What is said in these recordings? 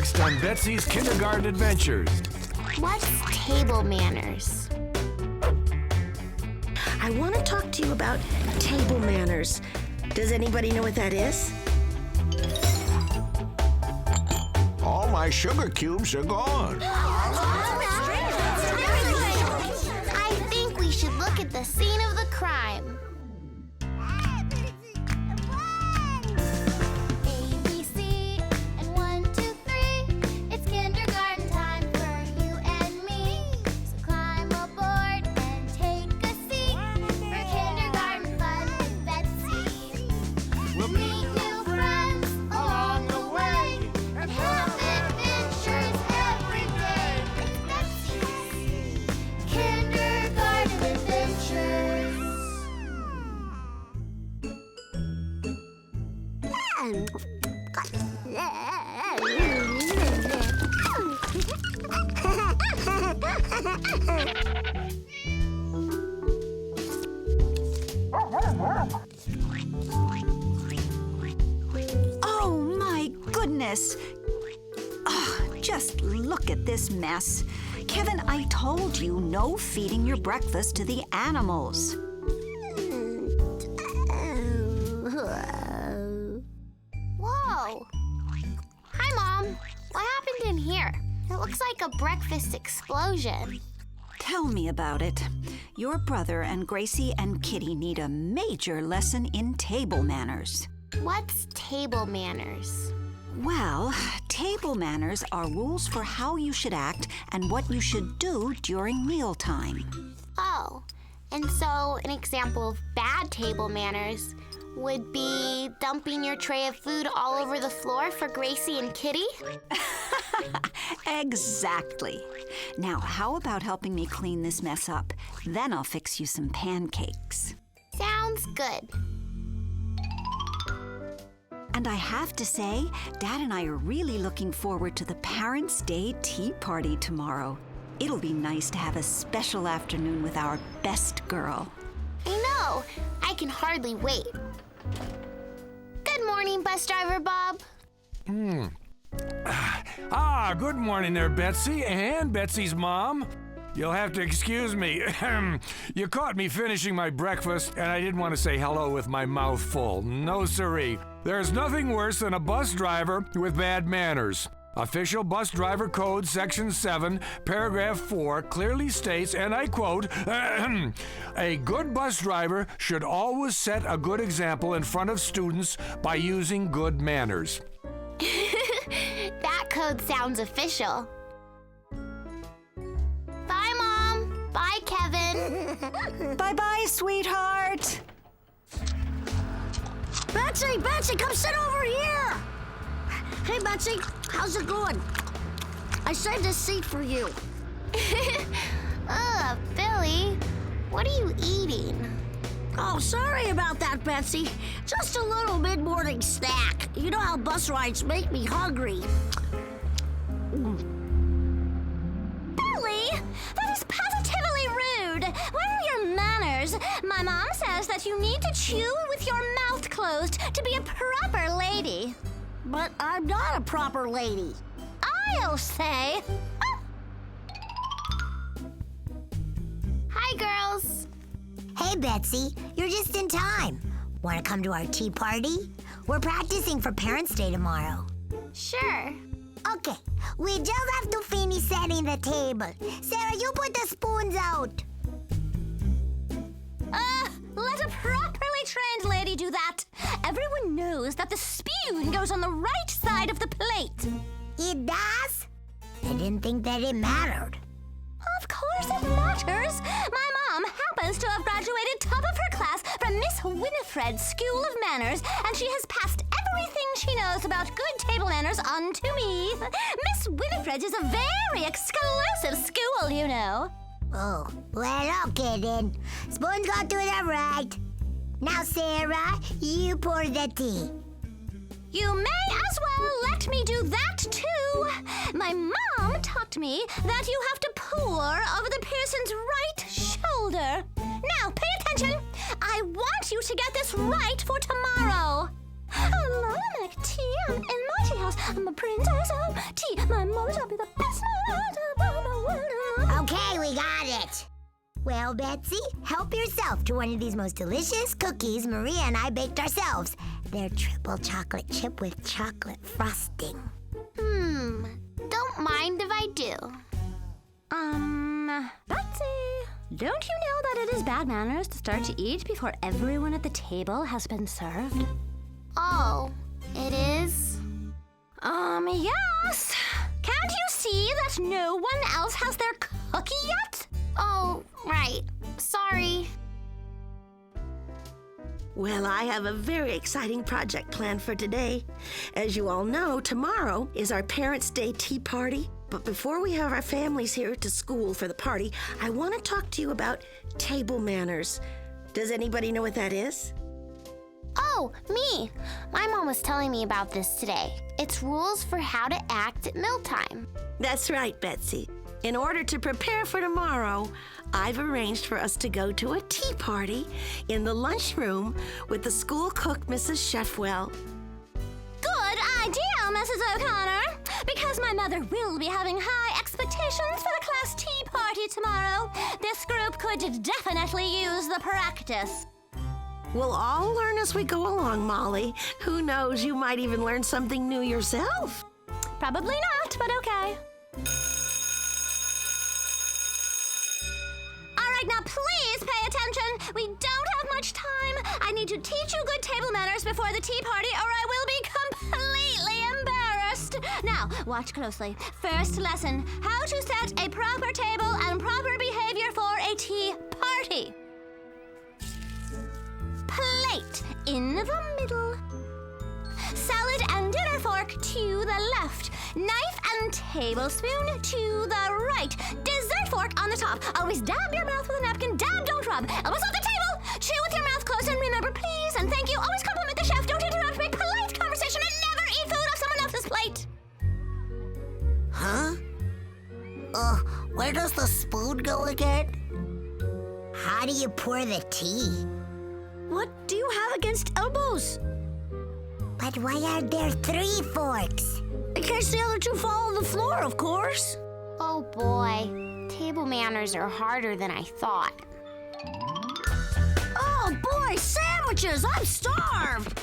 next on Betsy's Kindergarten Adventures. What's table manners? I want to talk to you about table manners. Does anybody know what that is? All my sugar cubes are gone. I think we should look at the scene of the crime. ABC and 1, 2, 3. It's kindergarten time for you and me. So climb aboard and take a seat for kindergarten fun with Betsy. We'll meet new friends along the way and have adventures every day. It's Betsy's Kindergarten Adventures. Oh, my goodness. Oh, just look at this mess. Kevin, I told you no feeding your breakfast to the animals. Whoa! Hi, Mom. What happened in here? It looks like a breakfast explosion. Tell me about it. Your brother and Gracie and Kitty need a major lesson in table manners. What's table manners? Well, table manners are rules for how you should act and what you should do during mealtime. Oh, and so an example of bad table manners would be dumping your tray of food all over the floor for Gracie and Kitty? Exactly. Now, how about helping me clean this mess up? Then I'll fix you some pancakes. Sounds good. And I have to say, Dad and I are really looking forward to the Parents' Day tea party tomorrow. It'll be nice to have a special afternoon with our best girl. I know. I can hardly wait. Good morning, bus driver Bob. Good morning there, Betsy, and Betsy's mom. You'll have to excuse me. You caught me finishing my breakfast, and I didn't want to say hello with my mouth full. No siree. There's nothing worse than a bus driver with bad manners. Official Bus Driver Code Section 7, Paragraph 4 clearly states, and I quote, a good bus driver should always set a good example in front of students by using good manners. That code sounds official. Bye, Mom. Bye, Kevin. Bye-bye, sweetheart. Betsy, come sit over here. Hey, Betsy, how's it going? I saved a seat for you. Ugh, Billy, what are you eating? Oh, sorry about that, Betsy. Just a little mid-morning snack. You know how bus rides make me hungry. Billy, that is positively rude. Where are your manners? My mom says that you need to chew with your mouth closed to be a proper lady. But I'm not a proper lady. I'll say. Hi, girls. Hey, Betsy, you're just in time. Want to come to our tea party? We're practicing for Parents' Day tomorrow. Sure. Okay, we just have to finish setting the table. Sarah, you put the spoons out. Let a properly trained lady do that. Everyone knows that the spoon goes on the right side of the plate. It does? I didn't think that it mattered. Of course it matters. My mom happens to have graduated top of her class from Miss Winifred's School of Manners, and she has passed everything she knows about good table manners on to me. Miss Winifred's is a very exclusive school, you know. Oh, well, okay then. Spoons got to it right. Now, Sarah, you pour the tea. You may as well let me do that, too. My mom taught me that you have to pour over the person's right shoulder. Now, pay attention. I want you to get this right for tomorrow. Oh, alone and make tea. I'm in my tea house. I'm a princess of tea. My mother shall be the best man of the world. Okay, we got it. Well, Betsy, help yourself to one of these most delicious cookies Maria and I baked ourselves. They're triple chocolate chip with chocolate frosting. Don't mind if I do. Betsy, don't you know that it is bad manners to start to eat before everyone at the table has been served? Oh, it is? Yes. Can't you see that no one else has their cookie yet? Oh, right. Sorry. Well, I have a very exciting project planned for today. As you all know, tomorrow is our Parents' Day tea party. But before we have our families here to school for the party, I want to talk to you about table manners. Does anybody know what that is? Oh, me. My mom was telling me about this today. It's rules for how to act at mealtime. That's right, Betsy. In order to prepare for tomorrow, I've arranged for us to go to a tea party in the lunchroom with the school cook, Mrs. Sheffwell. Good idea, Mrs. O'Connor. Because my mother will be having high expectations for the class tea party tomorrow, this group could definitely use the practice. We'll all learn as we go along, Molly. Who knows, you might even learn something new yourself. Probably not, but okay. All right, now please pay attention. We don't have much time. I need to teach you good table manners before the tea party, or I will be completely embarrassed. Now, watch closely. First lesson, how to set a proper table and proper behavior for a tea party. Plate in the middle. Salad and dinner fork to the left. Knife and tablespoon to the right. Dessert fork on the top. Always dab your mouth with a napkin. Dab, don't rub. Elbows off the table. Chew with your mouth closed and remember, please and thank you. Always compliment the chef. Don't interrupt. Make polite conversation and never eat food off someone else's plate. Huh? Where does the spoon go again? How do you pour the tea? What do you have against elbows? But why are there 3 forks? In case the other 2 fall on the floor, of course. Oh boy, table manners are harder than I thought. Oh boy, sandwiches! I'm starved!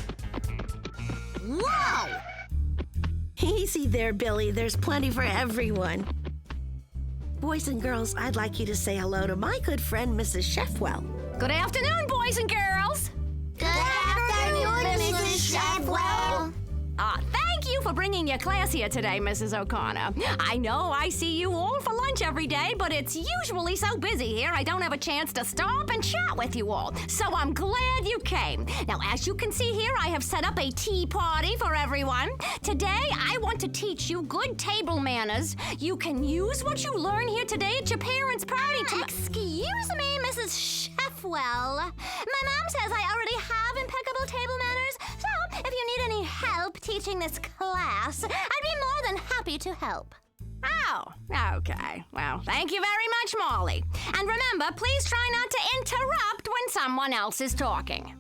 Whoa! Easy there, Billy. There's plenty for everyone. Boys and girls, I'd like you to say hello to my good friend, Mrs. Sheffwell. Good afternoon, boys and girls. Good afternoon, Mrs. Sheffwell. Thank you for bringing your class here today, Mrs. O'Connor. I know I see you all for lunch every day, but it's usually so busy here I don't have a chance to stop and chat with you all. So I'm glad you came. Now, as you can see here, I have set up a tea party for everyone. Today, I want to teach you good table manners. You can use what you learn here today at your parents' party to... Excuse me, Mrs. Sheffwell. My mom says I already have impeccable table manners, so if you need any help teaching this class, I'd be more than happy to help. Oh, okay. Well, thank you very much, Molly. And remember, please try not to interrupt when someone else is talking.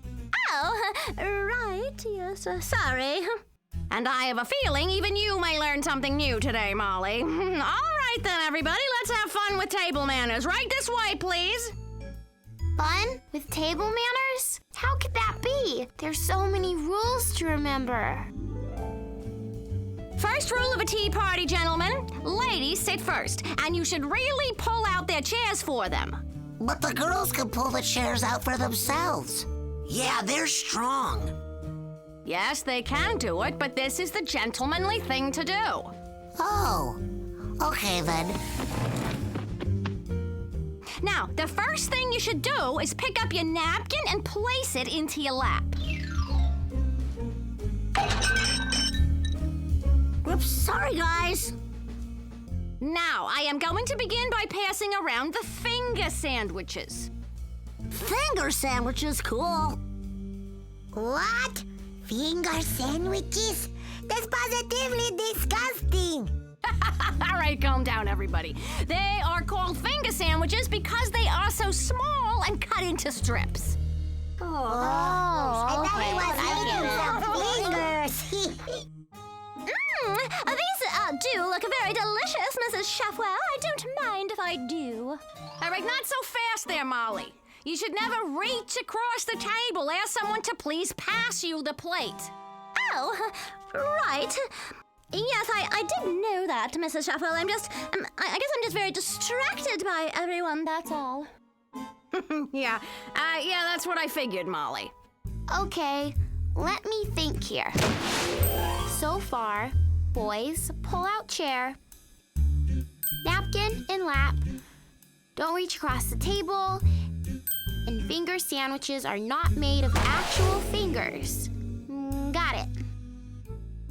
Oh, right, yes, sorry. And I have a feeling even you may learn something new today, Molly. All right then, everybody, let's have fun with table manners. Right this way, please. Fun with table manners? How could that be? There's so many rules to remember. First rule of a tea party, gentlemen. Ladies sit first, and you should really pull out their chairs for them. But the girls can pull the chairs out for themselves. Yeah, they're strong. Yes, they can do it, but this is the gentlemanly thing to do. Oh, okay then. Now, the first thing you should do is pick up your napkin and place it into your lap. Oops, sorry, guys. Now, I am going to begin by passing around the finger sandwiches. Finger sandwiches, cool. What? Finger sandwiches? That's positively disgusting. All right, calm down, everybody. They are called finger sandwiches because they are so small and cut into strips. I thought he was eating some fingers. These do look very delicious, Mrs. Shefwell. I don't mind if I do. All right, not so fast there, Molly. You should never reach across the table. Ask someone to please pass you the plate. Oh, right. Yes, I did know that, Mrs. Shefwell. I guess I'm just very distracted by everyone, that's all. Yeah, that's what I figured, Molly. Okay, let me think here. So far, boys, pull out chair. Napkin in lap. Don't reach across the table. And finger sandwiches are not made of actual fingers. Got it.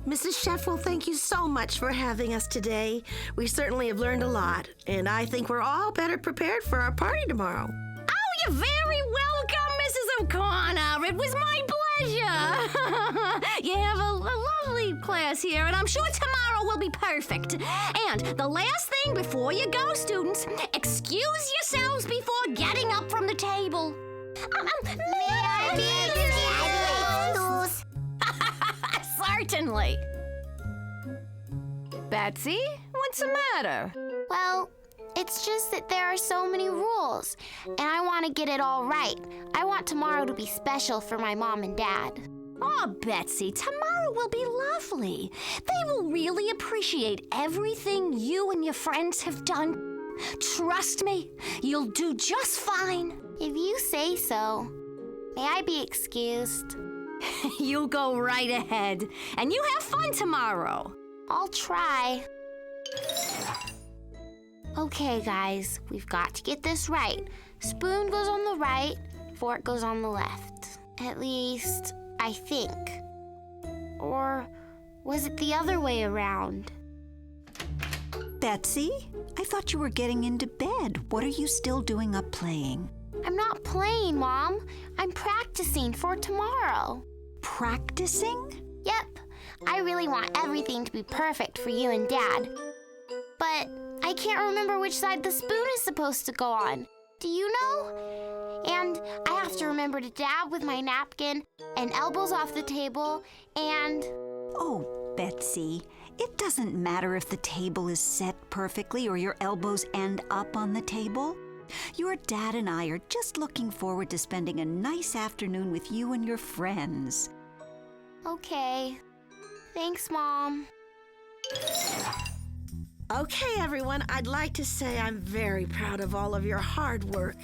Mrs. Sheffield, thank you so much for having us today. We certainly have learned a lot, and I think we're all better prepared for our party tomorrow. Oh, you're very welcome, Mrs. O'Connor. It was my pleasure. You have a lovely class here, and I'm sure tomorrow will be perfect. And the last thing before you go, students, excuse yourselves before getting up from the table. Certainly. Betsy, what's the matter? Well, it's just that there are so many rules, and I want to get it all right. I want tomorrow to be special for my mom and dad. Oh, Betsy, tomorrow will be lovely. They will really appreciate everything you and your friends have done. Trust me, you'll do just fine. If you say so. May I be excused? You go right ahead, and you have fun tomorrow. I'll try. Okay, guys, we've got to get this right. Spoon goes on the right, fork goes on the left. At least, I think. Or was it the other way around? Betsy, I thought you were getting into bed. What are you still doing up playing? I'm not playing, Mom. I'm practicing for tomorrow. Practicing? Yep. I really want everything to be perfect for you and Dad. But I can't remember which side the spoon is supposed to go on. Do you know? And I have to remember to dab with my napkin and elbows off the table and... Oh, Betsy, it doesn't matter if the table is set perfectly or your elbows end up on the table. Your dad and I are just looking forward to spending a nice afternoon with you and your friends. Okay. Thanks, Mom. Okay, everyone, I'd like to say I'm very proud of all of your hard work.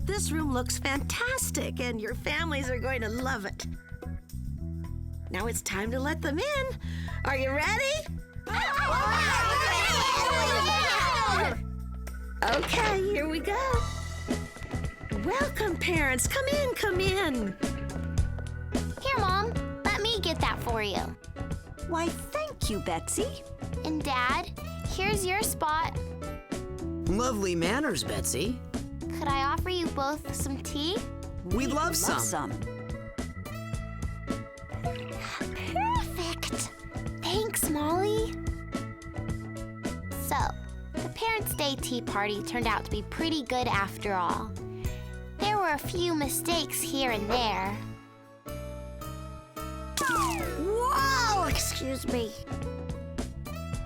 This room looks fantastic, and your families are going to love it. Now it's time to let them in. Are you ready? Okay, here we go. Welcome, parents. Come in, come in. Here, Mom. Let me get that for you. Why, thank you, Betsy. And Dad, here's your spot. Lovely manners, Betsy. Could I offer you both some tea? We'd love some. Perfect. Thanks, Molly. So, the Parents' Day tea party turned out to be pretty good after all. There were a few mistakes here and there. Whoa! Excuse me.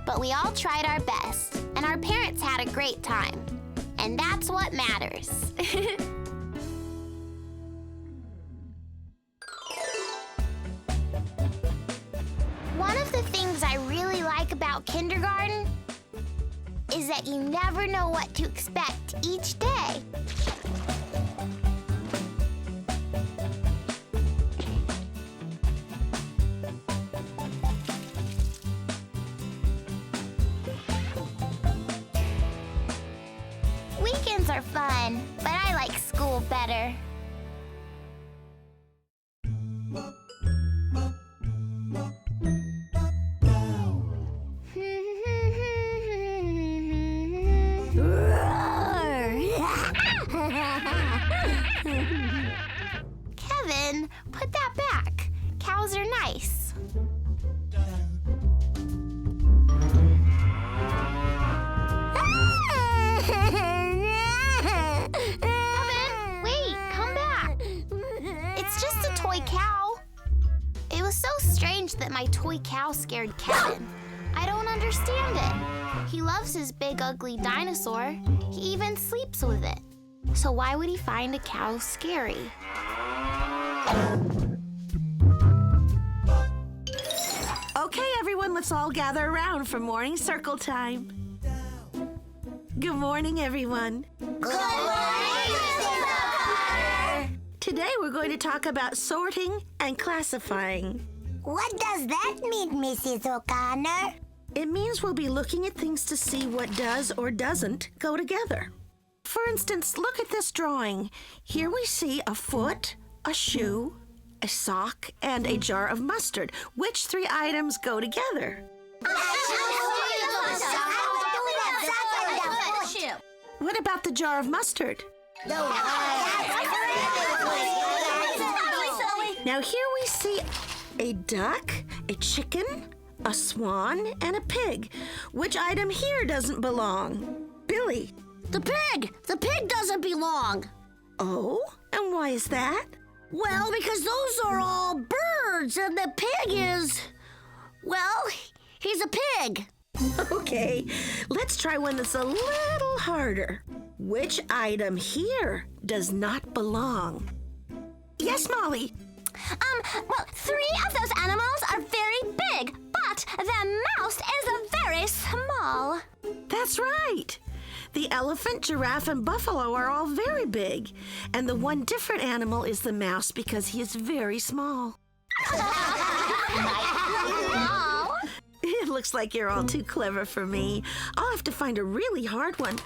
But we all tried our best, and our parents had a great time. And that's what matters. One of the things I really like about kindergarten is that you never know what to expect each day. Weekends are fun, but I like school better. Kevin, put that back. Cows are nice. Kevin, wait, come that my toy cow scared Kevin. I don't understand it. He loves his big, ugly dinosaur. He even sleeps with it. So why would he find a cow scary? Okay, everyone, let's all gather around for morning circle time. Good morning, everyone. Good morning, Mrs. O'Connor. Today we're going to talk about sorting and classifying. What does that mean, Mrs. O'Connor? It means we'll be looking at things to see what does or doesn't go together. For instance, look at this drawing. Here we see a foot, a shoe, a sock, and a jar of mustard. Which three items go together? What about the jar of mustard? Now here we see a duck, a chicken, a swan, and a pig. Which item here doesn't belong? Billy. The pig! The pig doesn't belong. Oh, and why is that? Well, because those are all birds, and the pig is... Well, he's a pig. Okay, let's try one that's a little harder. Which item here does not belong? Yes, Molly. Well, three of those animals are very big, but the mouse is very small. That's right. The elephant, giraffe, and buffalo are all very big. And the one different animal is the mouse because he is very small. It looks like you're all too clever for me. I'll have to find a really hard one.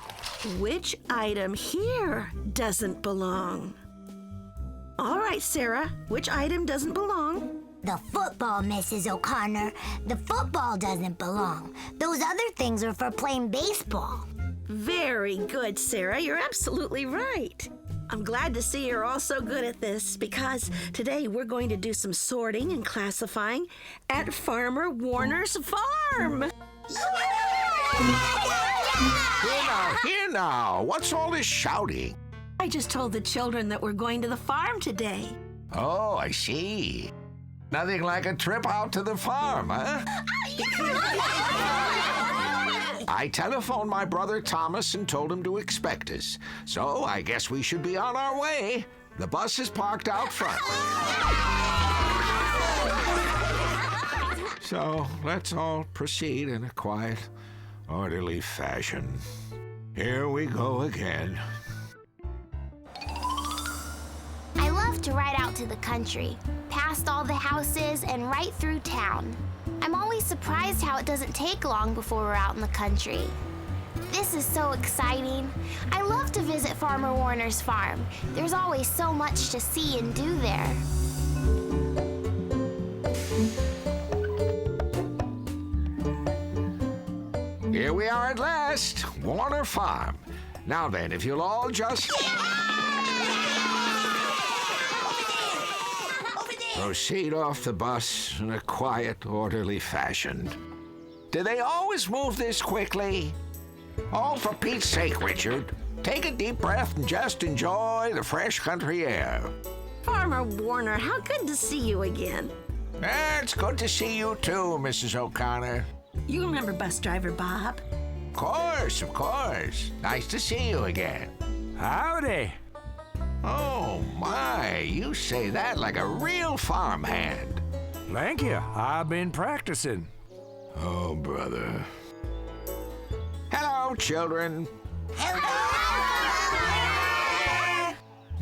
Which item here doesn't belong? All right, Sarah, which item doesn't belong? The football, Mrs. O'Connor. The football doesn't belong. Those other things are for playing baseball. Very good, Sarah. You're absolutely right. I'm glad to see you're all so good at this because today we're going to do some sorting and classifying at Farmer Warner's farm. Here now. What's all this shouting? I just told the children that we're going to the farm today. Oh, I see. Nothing like a trip out to the farm, huh? I telephoned my brother Thomas and told him to expect us. So I guess we should be on our way. The bus is parked out front. So let's all proceed in a quiet, orderly fashion. Here we go again. I love to ride out to the country, past all the houses and right through town. I'm always surprised how it doesn't take long before we're out in the country. This is so exciting. I love to visit Farmer Warner's farm. There's always so much to see and do there. Here we are at last, Warner Farm. Now then, if you'll all just... proceed off the bus in a quiet, orderly fashion. Do they always move this quickly? Oh, for Pete's sake, Richard. Take a deep breath and just enjoy the fresh country air. Farmer Warner, how good to see you again. It's good to see you too, Mrs. O'Connor. You remember bus driver Bob? Of course. Nice to see you again. Howdy. Oh, my, you say that like a real farmhand. Thank you. I've been practicing. Oh, brother. Hello, children.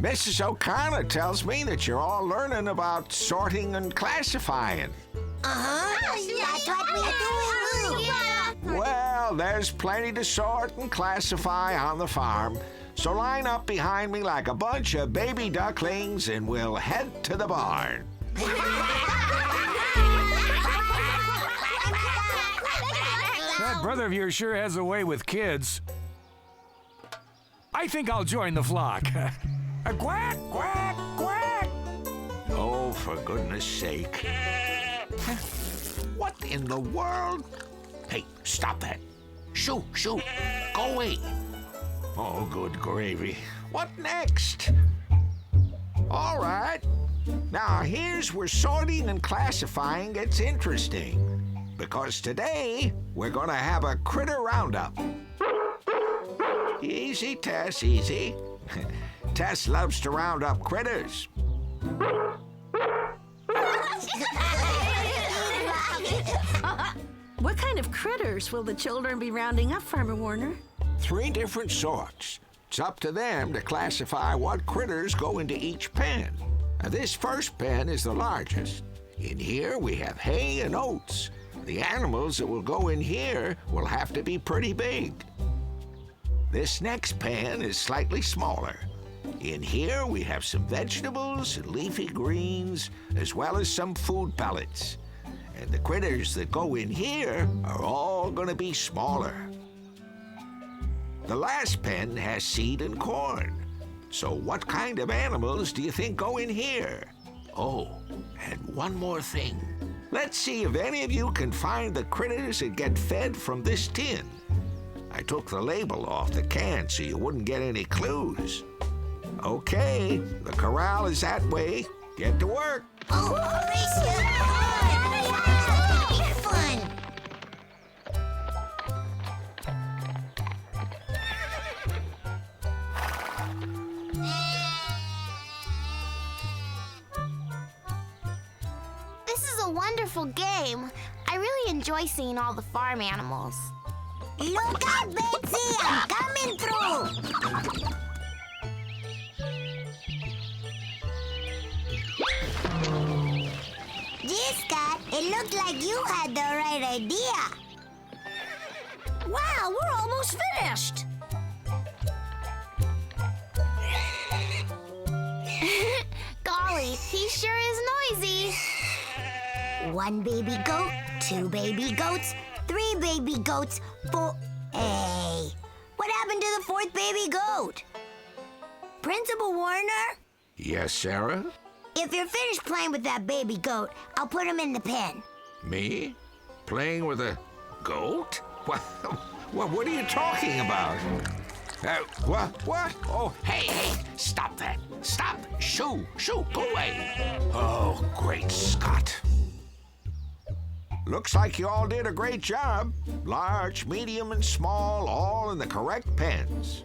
Mrs. O'Connor tells me that you're all learning about sorting and classifying. That's what we do. Well, there's plenty to sort and classify on the farm. So line up behind me like a bunch of baby ducklings and we'll head to the barn. That brother of yours sure has a way with kids. I think I'll join the flock. Quack, quack, quack. Oh, for goodness sake. What in the world? Hey, stop that. Shoo. Go away. Oh, good gravy. What next? All right. Now, here's where sorting and classifying gets interesting. Because today, we're going to have a critter roundup. Easy, Tess, easy. Tess loves to round up critters. What kind of critters will the children be rounding up, Farmer Warner? 3 different sorts. It's up to them to classify what critters go into each pen. Now, this first pen is the largest. In here, we have hay and oats. The animals that will go in here will have to be pretty big. This next pen is slightly smaller. In here, we have some vegetables and leafy greens, as well as some food pellets. And the critters that go in here are all going to be smaller. The last pen has seed and corn. So what kind of animals do you think go in here? Oh, and one more thing. Let's see if any of you can find the critters that get fed from this tin. I took the label off the can so you wouldn't get any clues. Okay, the corral is that way. Get to work. Oh, race to the fun! This is a wonderful game. I really enjoy seeing all the farm animals. Look out, Betsy! I'm coming through! Gee, Scott, it looked like you had the right idea. Wow, we're almost finished. Golly, he sure is noisy. 1 baby goat, 2 baby goats, 3 baby goats, 4... Hey, what happened to the 4th baby goat? Principal Warner? Yes, Sarah? If you're finished playing with that baby goat, I'll put him in the pen. Me? Playing with a goat? What are you talking about? What? Oh, hey, stop that. Stop. Shoo, go away. Oh, great Scott. Looks like you all did a great job. Large, medium, and small, all in the correct pens.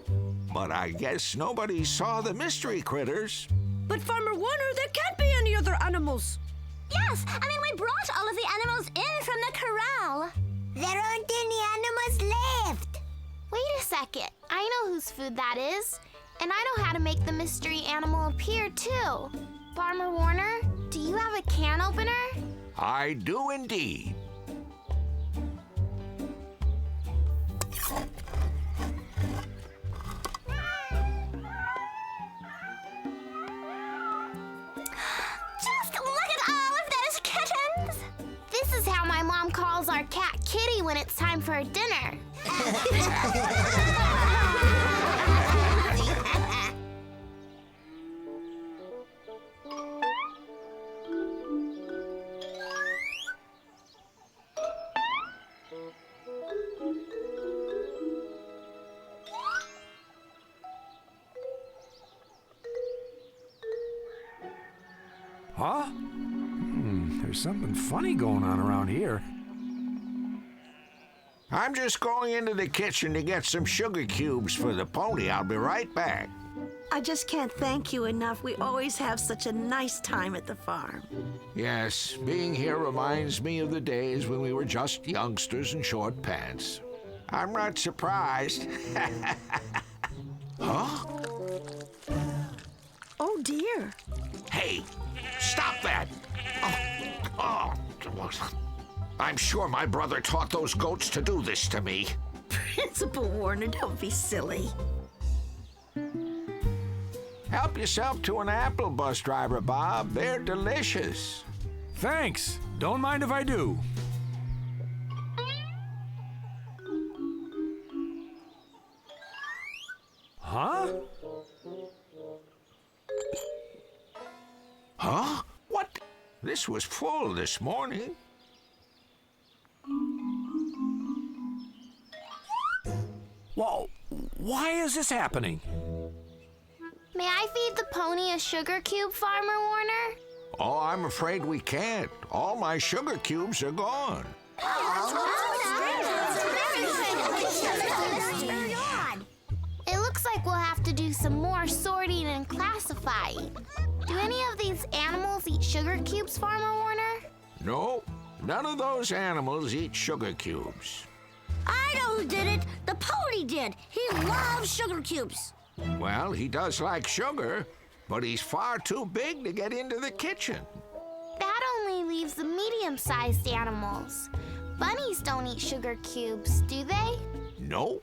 But I guess nobody saw the mystery critters. But Farmer Warner, there can't be any other animals. Yes, I mean, we brought all of the animals in from the corral. There aren't any animals left. Wait a second. I know whose food that is. And I know how to make the mystery animal appear, too. Farmer Warner, do you have a can opener? I do indeed. Just look at all of those kittens! This is how my mom calls our cat Kitty when it's time for her dinner. Huh? There's something funny going on around here. I'm just going into the kitchen to get some sugar cubes for the pony. I'll be right back. I just can't thank you enough. We always have such a nice time at the farm. Yes, being here reminds me of the days when we were just youngsters in short pants. I'm not surprised. Huh? Oh, dear. Hey, stop that! Oh, I'm sure my brother taught those goats to do this to me. Principal Warner, don't be silly. Help yourself to an apple, bus driver Bob. They're delicious. Thanks. Don't mind if I do. Huh? Huh? What? This was full this morning. Well, why is this happening? May I feed the pony a sugar cube, Farmer Warner? Oh, I'm afraid we can't. All my sugar cubes are gone. It looks like we'll have to do some more sorting and classifying. Do any of these animals eat sugar cubes, Farmer Warner? No, none of those animals eat sugar cubes. I know who did it. The pony did. He loves sugar cubes. Well, he does like sugar, but he's far too big to get into the kitchen. That only leaves the medium-sized animals. Bunnies don't eat sugar cubes, do they? No.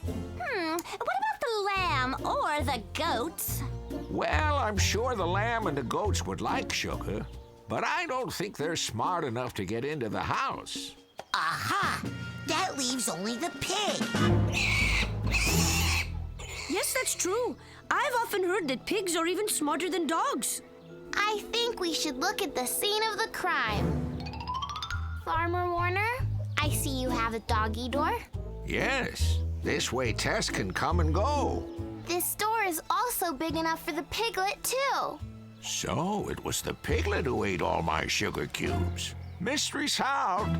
What about the lamb or the goats? Well, I'm sure the lamb and the goats would like sugar, but I don't think they're smart enough to get into the house. Aha! That leaves only the pig. Yes, that's true. I've often heard that pigs are even smarter than dogs. I think we should look at the scene of the crime. Farmer Warner, I see you have a doggy door. Yes, this way Tess can come and go. This door is also big enough for the piglet, too. So it was the piglet who ate all my sugar cubes. Mystery solved.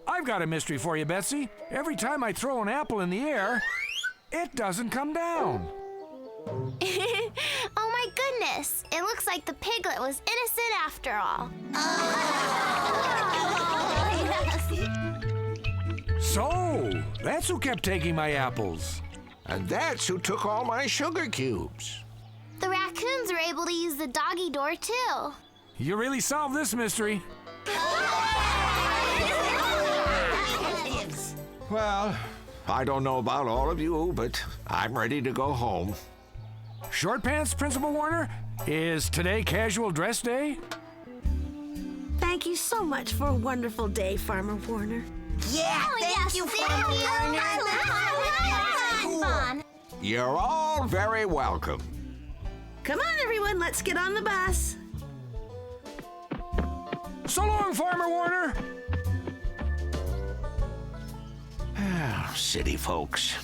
I've got a mystery for you, Betsy. Every time I throw an apple in the air, it doesn't come down. Oh my goodness! It looks like the piglet was innocent after all. So, that's who kept taking my apples. And that's who took all my sugar cubes. The raccoons were able to use the doggy door, too. You really solved this mystery. Well, I don't know about all of you, but I'm ready to go home. Short pants, Principal Warner? Is today casual dress day? Thank you so much for a wonderful day, Farmer Warner. Yeah, thank you, Farmer Warner. Fun. You're all very welcome. Come on, everyone, let's get on the bus. So long, Farmer Warner. City folks.